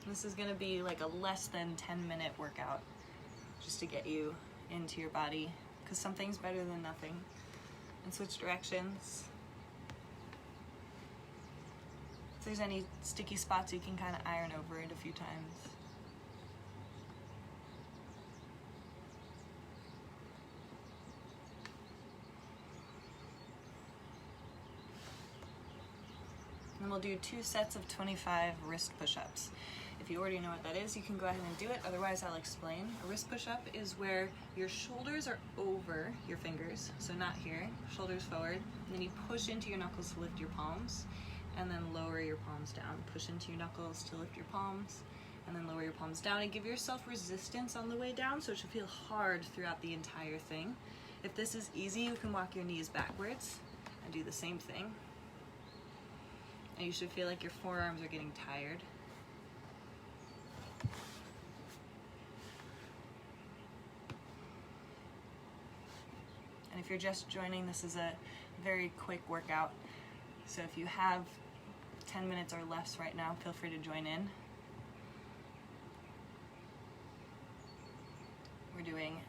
This is gonna be like a less than 10-minute workout just to get you into your body, because something's better than nothing. And switch directions. If there's any sticky spots, you can kind of iron over it a few times. And we'll do 2 sets of 25 wrist push-ups. If you already know what that is, you can go ahead and do it. Otherwise, I'll explain. A wrist push-up is where your shoulders are over your fingers, so not here, shoulders forward, and then you push into your knuckles to lift your palms, and then lower your palms down. Push into your knuckles to lift your palms, and then lower your palms down, and give yourself resistance on the way down, so it should feel hard throughout the entire thing. If this is easy, you can walk your knees backwards and do the same thing. And you should feel like your forearms are getting tired. And if you're just joining, this is a very quick workout. So if you have 10 minutes or less right now, feel free to join in. We're doing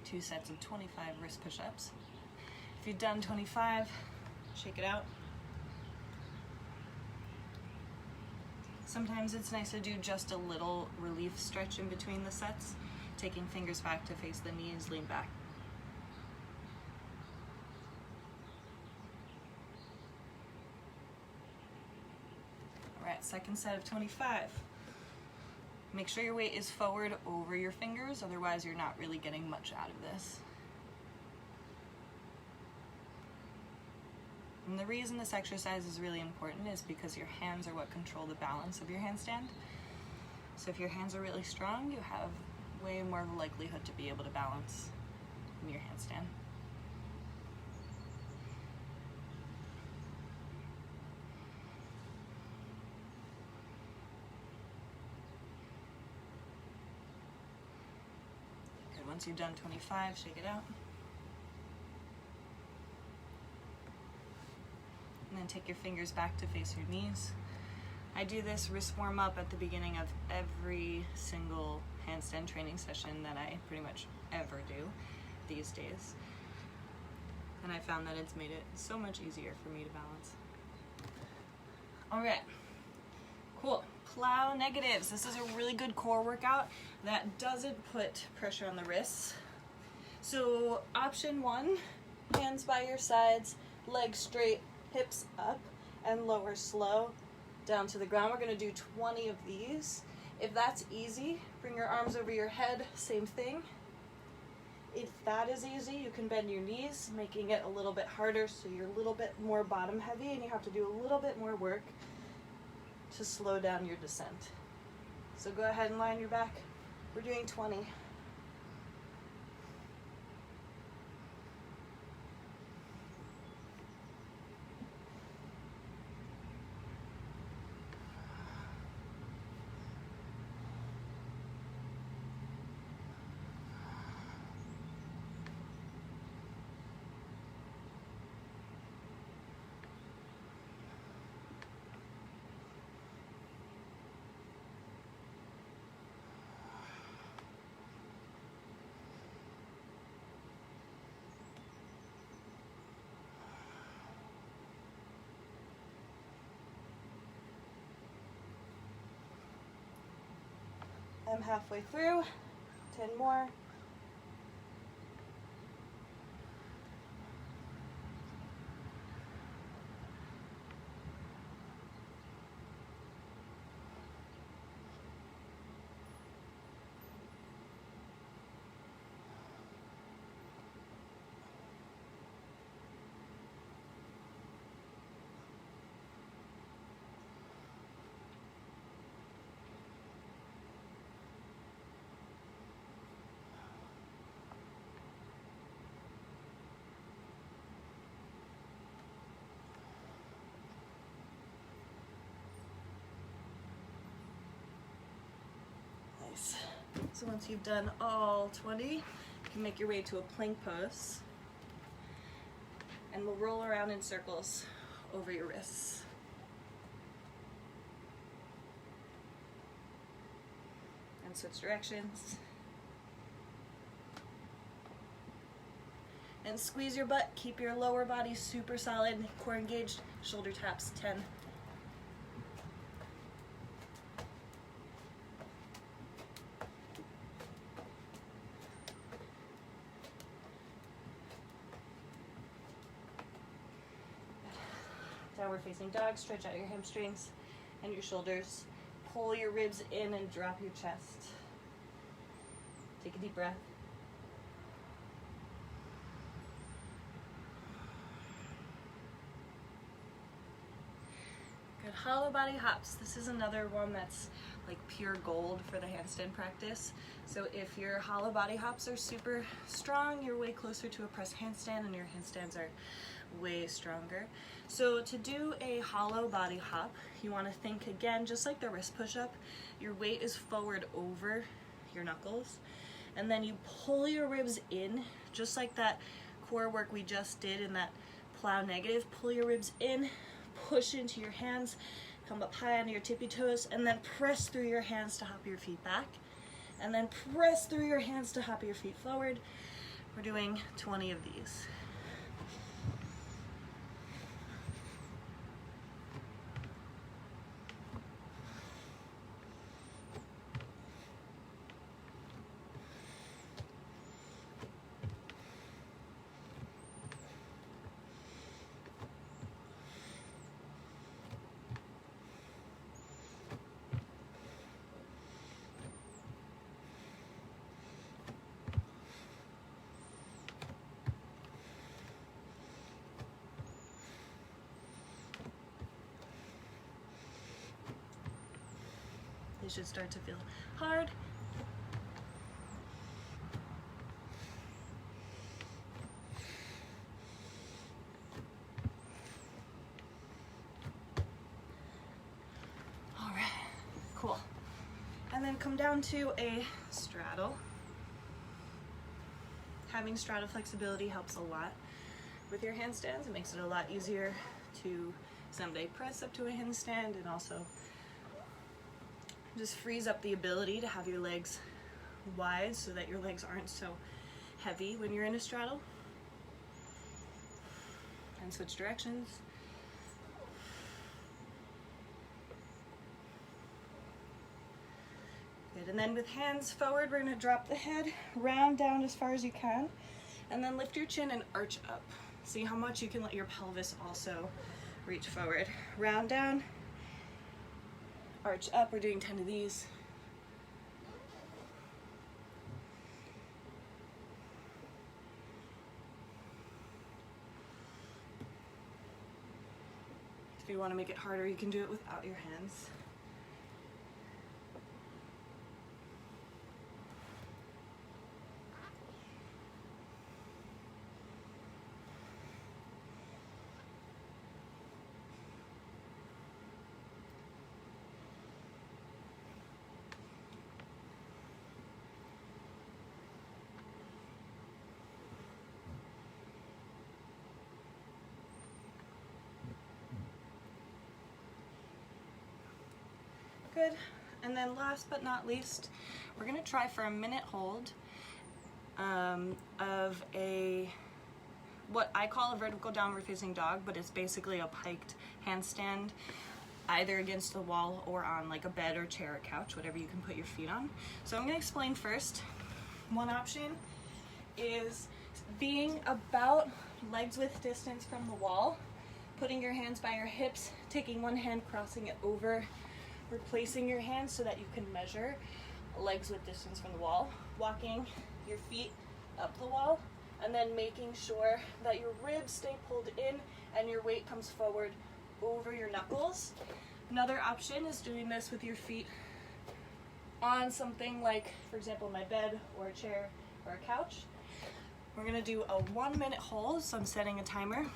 2 sets of 25 wrist push-ups. If you've done 25, shake it out. Sometimes it's nice to do just a little relief stretch in between the sets, taking fingers back to face the knees, lean back. All right, second set of 25. Make sure your weight is forward over your fingers, otherwise you're not really getting much out of this. And the reason this exercise is really important is because your hands are what control the balance of your handstand. So if your hands are really strong, you have way more of a likelihood to be able to balance in your handstand. Good, once you've done 25, shake it out. And then take your fingers back to face your knees. I do this wrist warm up at the beginning of every single handstand training session that I pretty much ever do these days. And I found that it's made it so much easier for me to balance. All right, cool. Plow negatives. This is a really good core workout that doesn't put pressure on the wrists. So option 1, hands by your sides, legs straight, hips up, and lower slow down to the ground. We're gonna do 20 of these. If that's easy, bring your arms over your head, same thing. If that is easy, you can bend your knees, making it a little bit harder so you're a little bit more bottom heavy and you have to do a little bit more work to slow down your descent. So go ahead and lie on your back. We're doing 20. I'm halfway through, 10 more. Nice. So once you've done all 20, you can make your way to a plank pose. And we'll roll around in circles over your wrists. and switch directions. And squeeze your butt, keep your lower body super solid, core engaged, shoulder taps, 10. Downward facing dog, stretch out your hamstrings and your shoulders. Pull your ribs in and drop your chest. Take a deep breath. Good, hollow body hops. This is another one that's like pure gold for the handstand practice. So if your hollow body hops are super strong, you're way closer to a press handstand, and your handstands are way stronger. So to do a hollow body hop, you want to think again, just like the wrist push-up, your weight is forward over your knuckles, and then you pull your ribs in, just like that core work we just did in that plow negative. Pull your ribs in, push into your hands, come up high onto your tippy toes, and then press through your hands to hop your feet back, and then press through your hands to hop your feet forward. We're doing 20 of these. They should start to feel hard. All right, cool. And then come down to a straddle. Having straddle flexibility helps a lot with your handstands. It makes it a lot easier to someday press up to a handstand, and also just frees up the ability to have your legs wide so that your legs aren't so heavy when you're in a straddle. And switch directions. Good, and then with hands forward, we're gonna drop the head, round down as far as you can, and then lift your chin and arch up. See how much you can let your pelvis also reach forward. Round down, arch up. We're doing 10 of these. If you want to make it harder, you can do it without your hands. Good. And then last but not least, we're gonna try for a minute hold of what I call a vertical downward facing dog, but it's basically a piked handstand, either against the wall or on like a bed or chair or couch, whatever you can put your feet on. So I'm gonna explain first. One option is being about legs width distance from the wall, putting your hands by your hips, taking one hand, crossing it over, replacing your hands so that you can measure legs width distance from the wall, walking your feet up the wall, and then making sure that your ribs stay pulled in and your weight comes forward over your knuckles. Another option is doing this with your feet on something like, for example, my bed or a chair or a couch. We're gonna do a 1 minute hold, so I'm setting a timer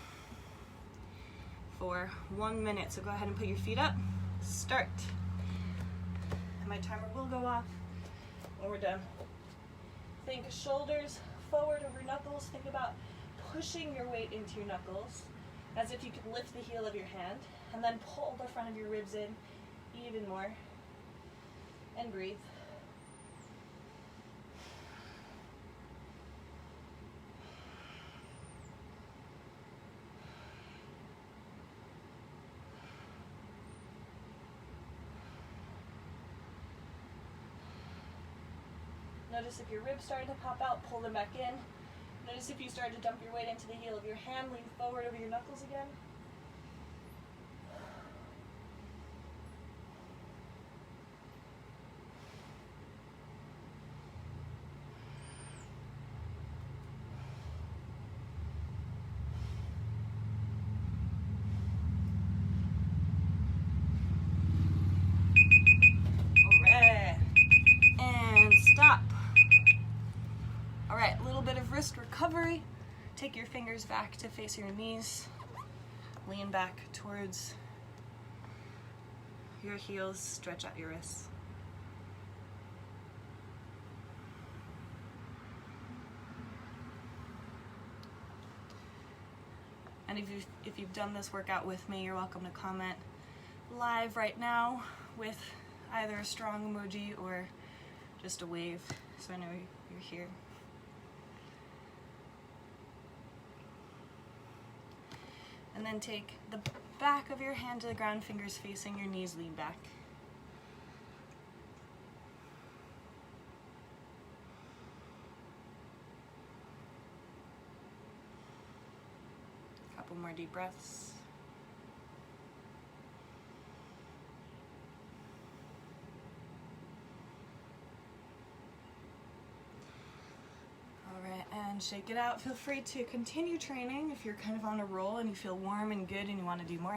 for 1 minute. So go ahead and put your feet up, start. And my timer will go off when we're done. Think shoulders forward over knuckles. Think about pushing your weight into your knuckles as if you could lift the heel of your hand, and then pull the front of your ribs in even more. And breathe. Notice if your ribs starting to pop out, pull them back in. Notice if you start to dump your weight into the heel of your hand, lean forward over your knuckles again. Wrist recovery. Take your fingers back to face your knees. Lean back towards your heels. Stretch out your wrists. And if you've done this workout with me, you're welcome to comment live right now with either a strong emoji or just a wave, so I know you're here. And then take the back of your hand to the ground, fingers facing your knees, lean back. Couple more deep breaths. And shake it out. Feel free to continue training if you're kind of on a roll and you feel warm and good and you want to do more